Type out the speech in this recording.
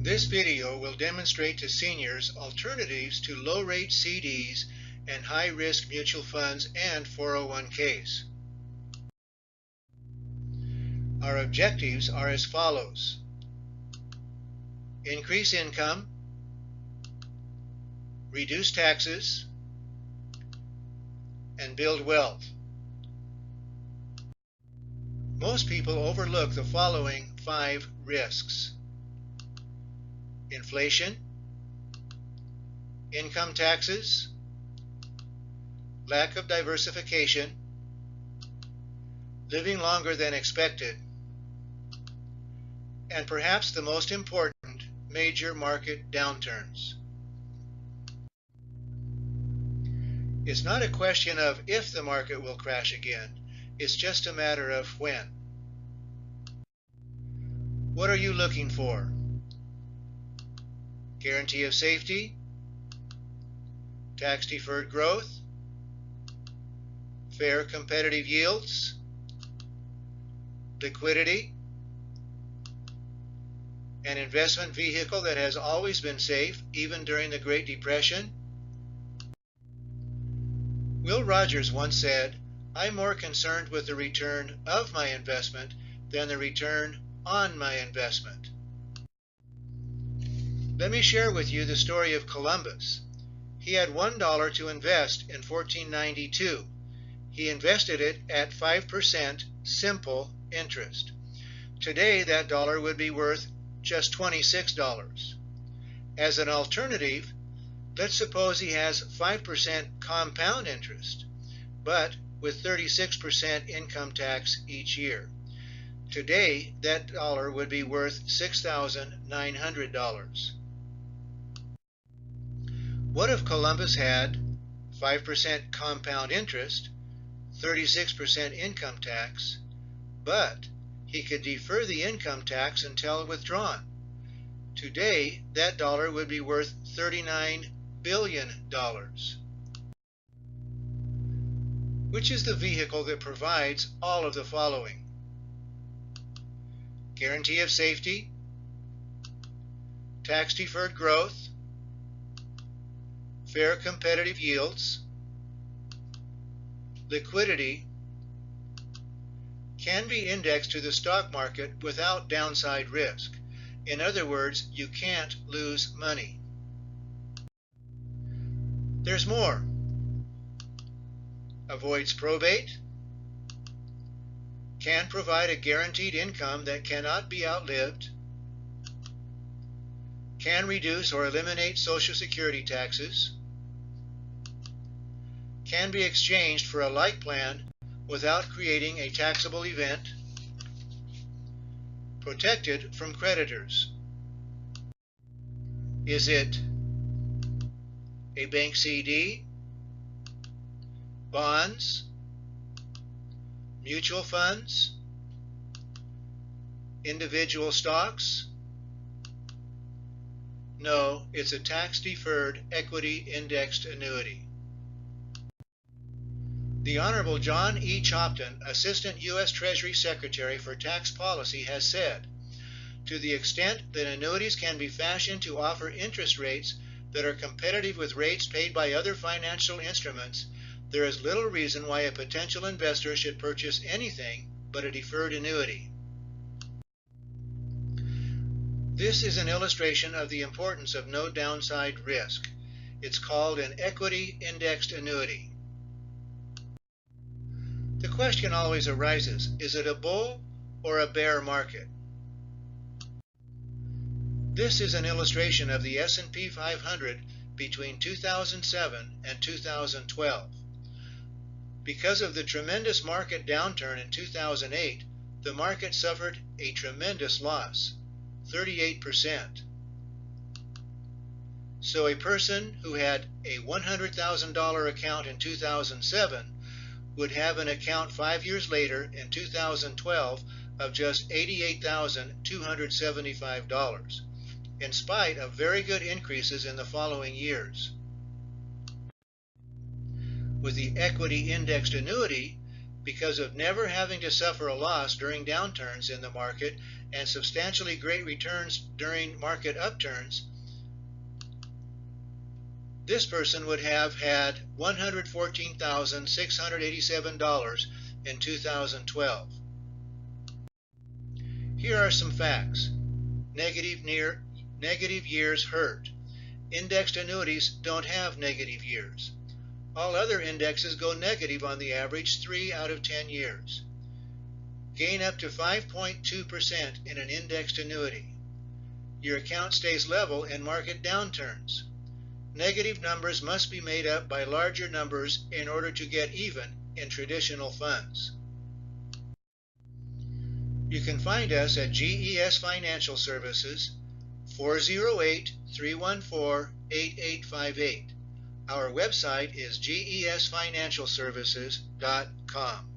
This video will demonstrate to seniors alternatives to low-rate CDs and high-risk mutual funds and 401ks. Our objectives are as follows: increase income, reduce taxes, and build wealth. Most people overlook the following 5 risks: inflation, income taxes, lack of diversification, living longer than expected, and perhaps the most important, major market downturns. It's not a question of if the market will crash again, it's just a matter of when. What are you looking for? Guarantee of safety, tax-deferred growth, fair competitive yields, liquidity, an investment vehicle that has always been safe, even during the Great Depression. Will Rogers once said, "I'm more concerned with the return of my investment than the return on my investment." Let me share with you the story of Columbus. He had $1 to invest in 1492. He invested it at 5% simple interest. Today, that dollar would be worth just $26. As an alternative, let's suppose he has 5% compound interest, but with 36% income tax each year. Today, that dollar would be worth $6,900. What if Columbus had 5% compound interest, 36% income tax, but he could defer the income tax until withdrawn? Today, that dollar would be worth $39 billion. Which is the vehicle that provides all of the following? Guarantee of safety, tax-deferred growth, fair competitive yields, liquidity, can be indexed to the stock market without downside risk. In other words, you can't lose money. There's more. Avoids probate, can provide a guaranteed income that cannot be outlived, can reduce or eliminate Social Security taxes, can be exchanged for a like plan without creating a taxable event, protected from creditors. Is it a bank CD, bonds, mutual funds, individual stocks? No, it's a tax-deferred equity indexed annuity. The Honorable John E. Chopton, Assistant U.S. Treasury Secretary for Tax Policy, has said, "To the extent that annuities can be fashioned to offer interest rates that are competitive with rates paid by other financial instruments, there is little reason why a potential investor should purchase anything but a deferred annuity." This is an illustration of the importance of no downside risk. It's called an equity indexed annuity. The question always arises, is it a bull or a bear market? This is an illustration of the S&P 500 between 2007 and 2012. Because of the tremendous market downturn in 2008, the market suffered a tremendous loss, 38%. So a person who had a $100,000 account in 2007 would have an account 5 years later in 2012 of just $88,275, in spite of very good increases in the following years. With the equity indexed annuity, because of never having to suffer a loss during downturns in the market and substantially great returns during market upturns, this person would have had $114,687 in 2012. Here are some facts. Negative years hurt. Indexed annuities don't have negative years. All other indexes go negative on the average 3 out of 10 years. Gain up to 5.2% in an indexed annuity. Your account stays level in market downturns. Negative numbers must be made up by larger numbers in order to get even in traditional funds. You can find us at GES Financial Services, 408-314-8858. Our website is gesfinancialservices.com.